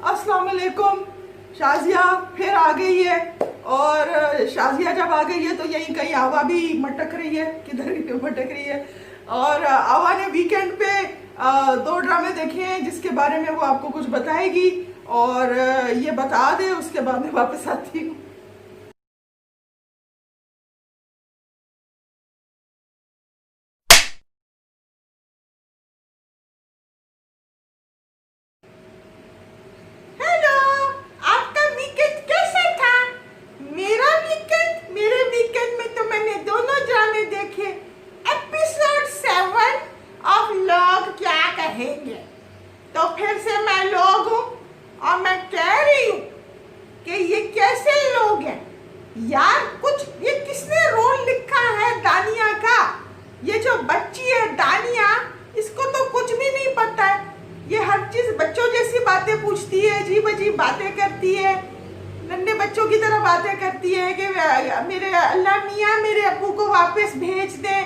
अस्सलाम वालेकुम। शाजिया फिर आ गई है और शाजिया जब आ गई है तो यही कहीं आवा भी मटक रही है, किधर भी भटक रही है। और आवा ने वीकेंड पे दो ड्रामे देखे हैं जिसके बारे में वो आपको कुछ बताएगी और ये बता दे, उसके बाद में वापस आती हूँ। तो फिर से मैं लोग हूँ और मैं कह रही हूँ कि ये कैसे लोग हैं यार। कुछ ये किसने रोल लिखा है दानिया का? ये जो बच्ची है दानिया, इसको तो कुछ भी नहीं पता है। ये हर चीज बच्चों जैसी बातें पूछती है, अजीब अजीब बातें करती है, नन्हे बच्चों की तरह बातें करती है कि मेरे अल्लाह मियाँ मेरे अब्बू को वापस भेज दे।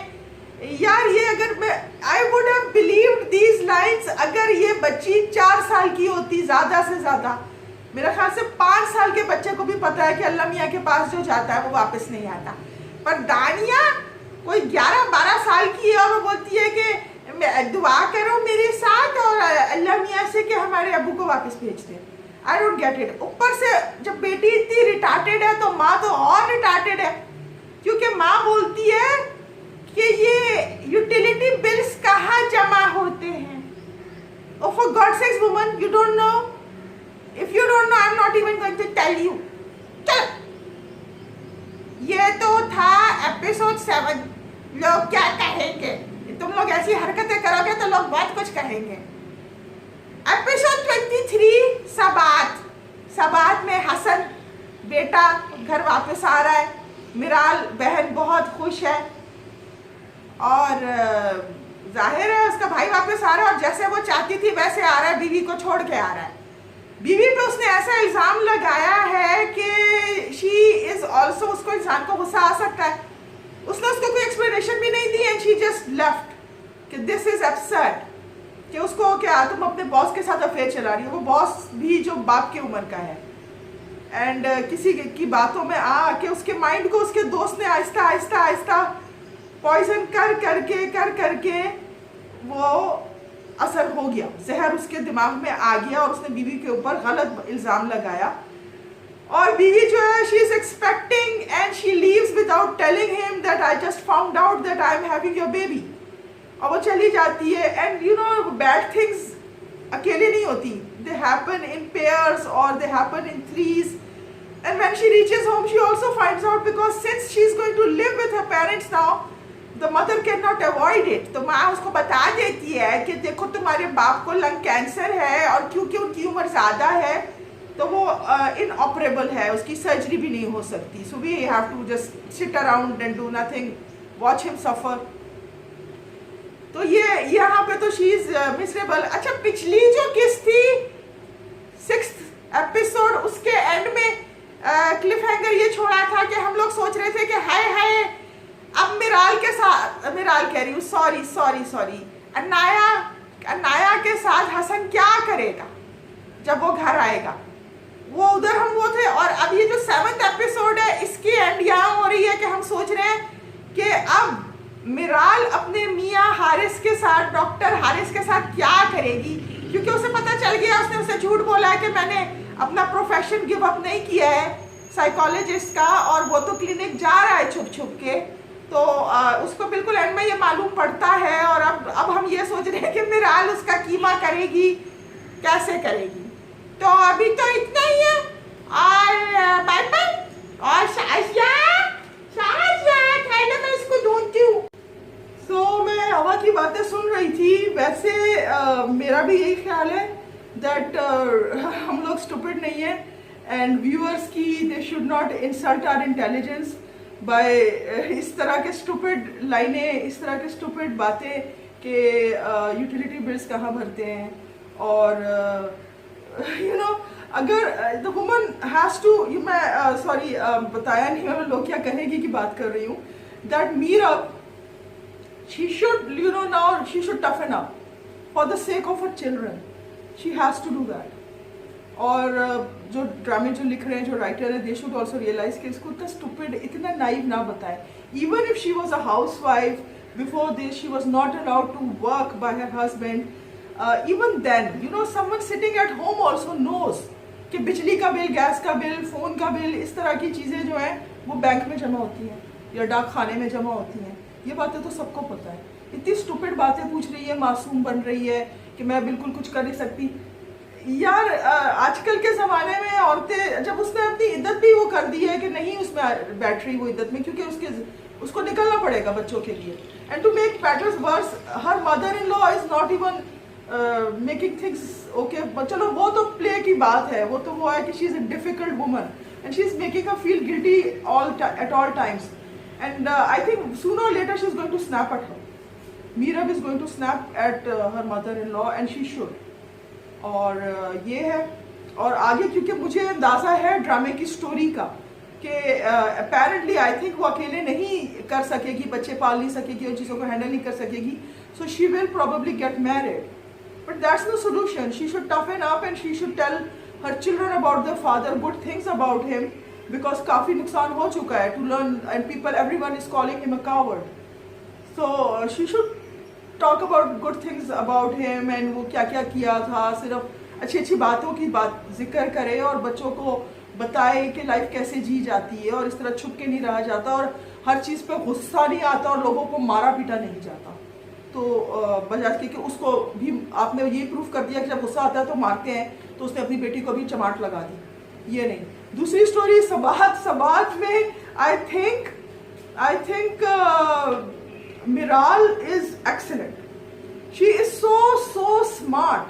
यार ये अगर मैं I would have believed these lines अगर ये बच्ची 4 साल की होती, ज्यादा से ज्यादा। मेरा ख्याल से 5 साल के बच्चे को भी पता है कि अल्लाह मियाँ के पास जो जाता है वो वापस नहीं आता। पर दानिया कोई 11-12 साल की है और वो बोलती है कि दुआ करो मेरे साथ और अल्लाह मियाँ से कि हमारे अब्बू को वापस भेज दे। I don't get it. ऊपर से जब बेटी इतनी रिटार्टेड है तो माँ तो और रिटार्टेड है, क्योंकि माँ बोलती है कि ये यूटिलिटी बिल्स कहाँ जमा होते हैं। Oh for God's sakes woman, you don't know? If you don't know, I'm not even going to tell you. चल, ये तो था एपिसोड 7। लोग क्या कहेंगे? तुम लोग ऐसी हरकतें करोगे तो लोग बहुत कुछ कहेंगे। एपिसोड 23 सबात। सबात में हसन बेटा घर वापस आ रहा है, मिराल बहन बहुत खुश है और जाहिर है उसका भाई वापस आ रहा है और जैसे वो चाहती थी वैसे आ रहा है, बीवी को छोड़ के आ रहा है। बीवी पे उसने ऐसा इल्जाम लगाया है कि शी इज ऑल्सो, उसको इंसान को गुस्सा आ सकता है। उसने उसको कोई एक्सप्लेनेशन भी नहीं दी एंड शी जस्ट लेफ्ट कि दिस इज एब्सर्ड, कि उसको क्या तुम अपने बॉस के साथ अफेयर चला रही हो। वो बॉस भी जो बाप की उम्र का है एंड किसी की बातों में आके उसके माइंड को उसके दोस्त ने आहिस्ता आहिस्ता आहिस्ता पॉइजन कर करके वो असर हो गया, जहर उसके दिमाग में आ गया और उसने बीवी के ऊपर गलत इल्जाम लगाया। और बीवी जो है she is expecting and she leaves without telling him that I just found out that I am having your baby, और वो चली जाती है। And you know bad things अकेले नहीं होती, दे हैपन इन पेयर्स और they happen in threes. And when she reaches home, she also finds out, because since she is going to live with her parents now, the mother cannot avoid it. तो माँ उसको बता देती है कि देखो तुम्हारे बाप को लंग कैंसर है और क्योंकि उनकी उम्र ज़्यादा है तो वो इनऑपरेबल है, उसकी सर्जरी भी नहीं हो सकती। So we have to just sit around and do nothing, watch him suffer. तो ये यहाँ पे तो शी इज मिसरेबल। अच्छा, पिछली जो किस थी 6th एपिसोड, उसके एंड में क्लिफ हैंगर ये छोड़ा था कि हम लोग सोच रहे थे कि हाय हाय अब मिराल के साथ, मिराल कह रही हूँ, सॉरी अनाया के साथ हसन क्या करेगा जब वो घर आएगा। वो उधर हम वो थे। और अब ये जो 7th एपिसोड है इसकी एंड यहाँ हो रही है कि हम सोच रहे हैं कि अब मिराल अपने मियाँ हारिस के साथ, डॉक्टर हारिस के साथ क्या करेगी, क्योंकि उसे पता चल गया, उसने उसे झूठ बोला है कि मैंने अपना प्रोफेशन गिव अप नहीं किया है साइकोलॉजिस्ट का, और वो तो क्लिनिक जा रहा है छुप छुप के। तो उसको बिल्कुल एंड में ये मालूम पड़ता है और अब हम ये सोच रहे हैं कि मिराल उसका कीमा करेगी, कैसे करेगी। तो अभी तो इतना ही है और बाय बाय। और शाजिया मैं इसको ढूंढती हूँ। सो मैं हवा की बातें सुन रही थी। वैसे मेरा भी यही ख्याल है दैट हम लोग स्टूपिड नहीं है एंड व्यूअर्स की they should not insult our intelligence by इस तरह के स्टूपिड लाइनें, इस तरह के स्टूपिड बातें कि यूटिलिटी बिल्स कहाँ भरते हैं। और यू नो अगर द वुमन हैज़ टू, मैं सॉरी बताया नहीं मैं लोग क्या कहेगी कि बात कर रही हूँ, that Meera she should, you know, now she should toughen up for the sake of her children. She has to do that. और जो ड्रामे जो लिख रहे हैं, जो राइटर है, दे शुड ऑल्सो रियलाइज कि इसको इतना स्टूपिड, इतना नाइव ना बताएं. Even if she was a housewife before this, she was not allowed to work by her husband. Even then, you know, someone sitting at home also knows कि बिजली का bill, gas का bill, phone का bill, इस तरह की चीज़ें जो हैं वो बैंक में जमा होती हैं या डाक खाने में जमा होती हैं. ये बातें तो सबको पता है. इतनी स्टूपिड बातें पूछ रही है, मासूम बन रही है कि मैं बिल्कुल कुछ कर नहीं सकती. यार आजकल के ज़माने में औरतें, जब उसने अपनी इद्दत भी वो कर दी है कि नहीं उसमें बैठ रही वो इद्दत में, क्योंकि उसको निकलना पड़ेगा बच्चों के लिए. And to make matters worse, her mother in law is not even making things okay. चलो वो तो प्ले की बात है, वो तो वो है कि she is a difficult woman and she is making her feel guilty at all times. And I think sooner or later she is going to snap at her. Meerab is going to snap at her mother in law and she should. और ये है. और आगे क्योंकि मुझे अंदाज़ा है ड्रामे की स्टोरी का कि अपेरेंटली आई थिंक वो अकेले नहीं कर सकेगी, बच्चे पाल नहीं सकेगी, उन चीज़ों को हैंडल नहीं कर सकेगी. So she will probably get married. But that's no solution. She should toughen up and she should tell her children about their father, good things about him, because काफी नुकसान हो चुका है. To learn, and people, everyone is calling him a coward. So she should talk about good things about him and वो क्या क्या किया था. सिर्फ अच्छी अच्छी बातों की बात जिक्र करे और बच्चों को बताए कि लाइफ कैसे जी जाती है और इस तरह छुप के नहीं रहा जाता और हर चीज़ पे गुस्सा नहीं आता और लोगों को मारा पीटा नहीं जाता. तो बजाज के कि उसको भी आपने ये प्रूफ कर दिया कि जब गुस्सा आता है तो मारते हैं, तो उसने अपनी बेटी को भी चमाट लगा दी. ये नहीं. दूसरी स्टोरी सबात में I think मिराल is excellent. She is so smart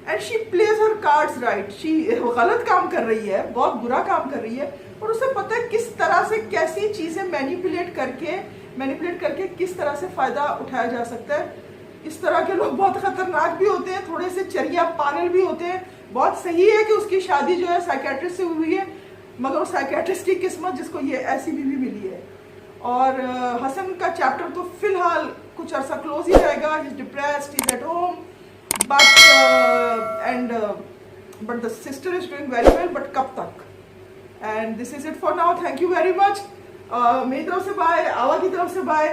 and she plays her cards right. She गलत काम कर रही है, बहुत बुरा काम कर रही है, और उसे पता है किस तरह से कैसी चीज़ें मैनिपुलेट करके किस तरह से फ़ायदा उठाया जा सकता है. इस तरह के लोग बहुत ख़तरनाक भी होते हैं, थोड़े से चरिया पागल भी होते हैं. बहुत सही है कि उसकी शादी जो है साइकेट्रिस्ट से हुई है, मगर उस साइकेट्रिस्ट की किस्मत जिसको ये ऐसी बीवी मिली है. और हसन का चैप्टर तो फिलहाल कुछ अर्सा क्लोज ही रहेगा. He is depressed, he is at home, but the sister is doing very well. But कब तक? And this is it for now. Thank you very much. मेरी तरफ से बाय, आवा की तरफ से बाय.